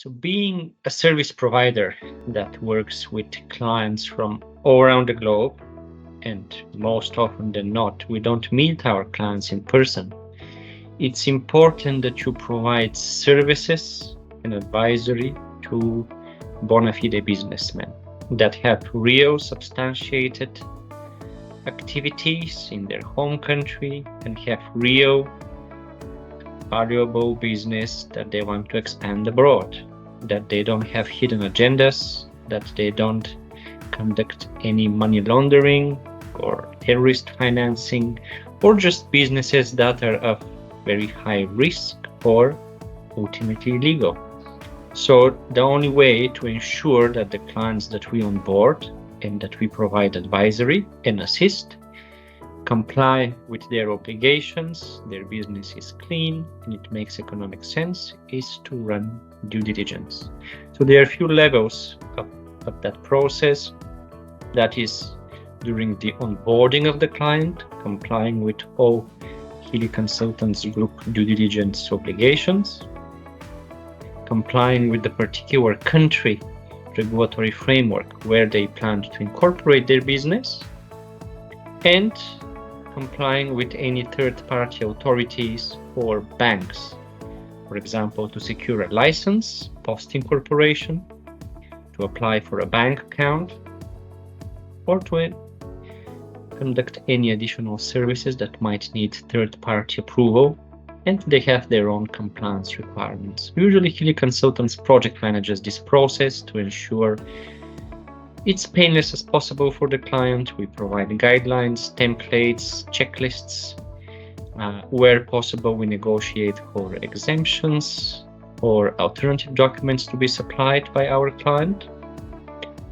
So being a service provider that works with clients from all around the globe, and most often than not, we don't meet our clients in person. It's important that you provide services and advisory to bona fide businessmen that have real substantiated activities in their home country and have real valuable business that they want to expand abroad, that they don't have hidden agendas, that they don't conduct any money laundering or terrorist financing, or just businesses that are of very high risk or ultimately illegal. So the only way to ensure that the clients that we onboard and that we provide advisory and assist comply with their obligations, their business is clean, and it makes economic sense, is to run due diligence. So there are a few levels of that process. That is during the onboarding of the client, complying with all Healy Consultants Group due diligence obligations, complying with the particular country regulatory framework where they plan to incorporate their business, and complying with any third-party authorities or banks, for example, to secure a license post-incorporation, to apply for a bank account, or to conduct any additional services that might need third-party approval, and they have their own compliance requirements. Usually, Healy Consultants project manages this process to ensure it's painless as possible for the client. We provide guidelines, templates, checklists. Where possible, we negotiate for exemptions or alternative documents to be supplied by our client.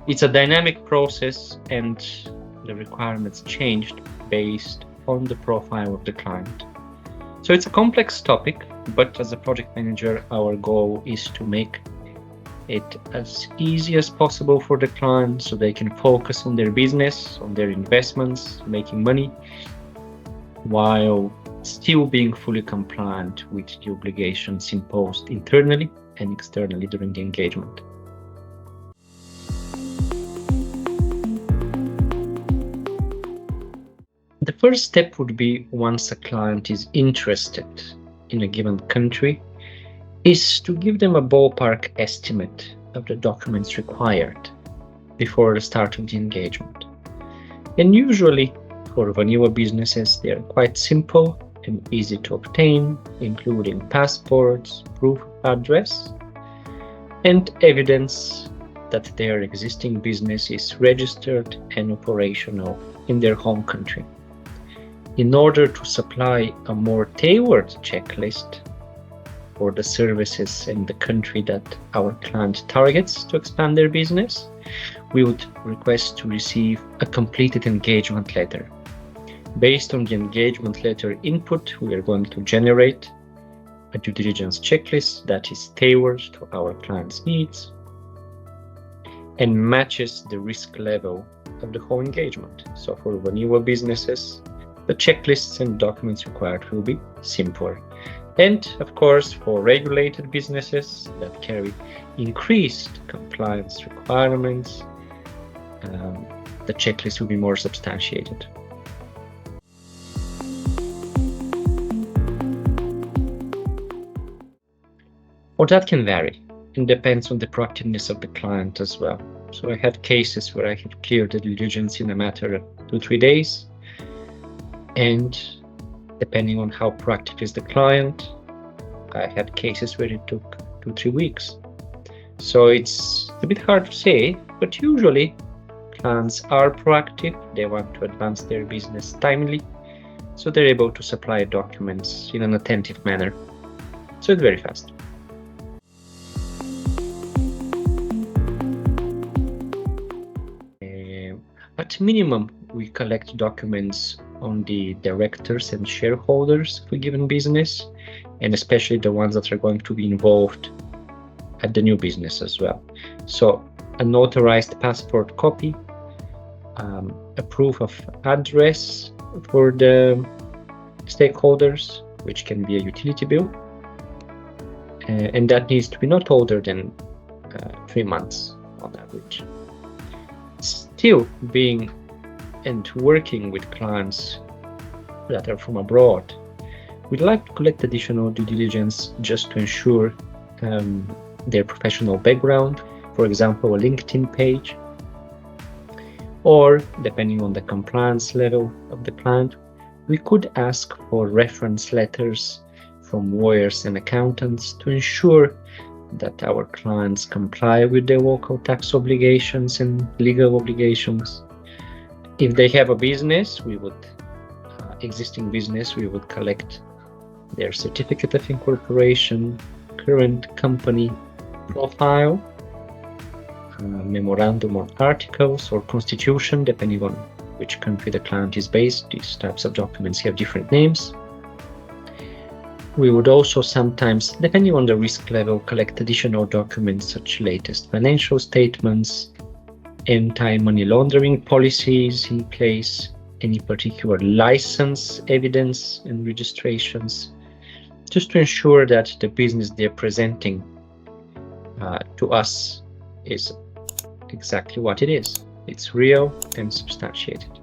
It's a dynamic process, and the requirements changed based on the profile of the client. So it's a complex topic, but as a project manager, our goal is to make it as easy as possible for the client so they can focus on their business, on their investments, making money, while still being fully compliant with the obligations imposed internally and externally during the engagement. The first step would be, once a client is interested in a given country, is to give them a ballpark estimate of the documents required before the start of the engagement. And usually, for vanilla businesses, they are quite simple and easy to obtain, including passports, proof of address, and evidence that their existing business is registered and operational in their home country. In order to supply a more tailored checklist for the services in the country that our client targets to expand their business, we would request to receive a completed engagement letter. Based on the engagement letter input, we are going to generate a due diligence checklist that is tailored to our client's needs and matches the risk level of the whole engagement. So for vanilla businesses, the checklists and documents required will be simpler. And of course, for regulated businesses that carry increased compliance requirements, the checklist will be more substantiated. Or that can vary and depends on the proactiveness of the client as well. So I had cases where I have cleared the diligence in a matter of 2-3 days. And depending on how proactive is the client, I had cases where it took 2-3 weeks. So it's a bit hard to say, but usually clients are proactive. They want to advance their business timely, so they're able to supply documents in an attentive manner. So it's very fast. At minimum, we collect documents on the directors and shareholders of a given business, and especially the ones that are going to be involved at the new business as well. So a notarized passport copy, a proof of address for the stakeholders, which can be a utility bill, and that needs to be not older than 3 months on average. Still, being and working with clients that are from abroad, we'd like to collect additional due diligence just to ensure their professional background, for example, a LinkedIn page, or depending on the compliance level of the client, we could ask for reference letters from lawyers and accountants to ensure that our clients comply with their local tax obligations and legal obligations. If they have a business, existing business, we would collect their certificate of incorporation, current company profile, memorandum or articles or constitution, depending on which country the client is based. These types of documents have different names. We would also sometimes, depending on the risk level, collect additional documents such as latest financial statements, anti-money laundering policies in place, any particular license evidence and registrations, just to ensure that the business they're presenting to us is exactly what it is. It's real and substantiated.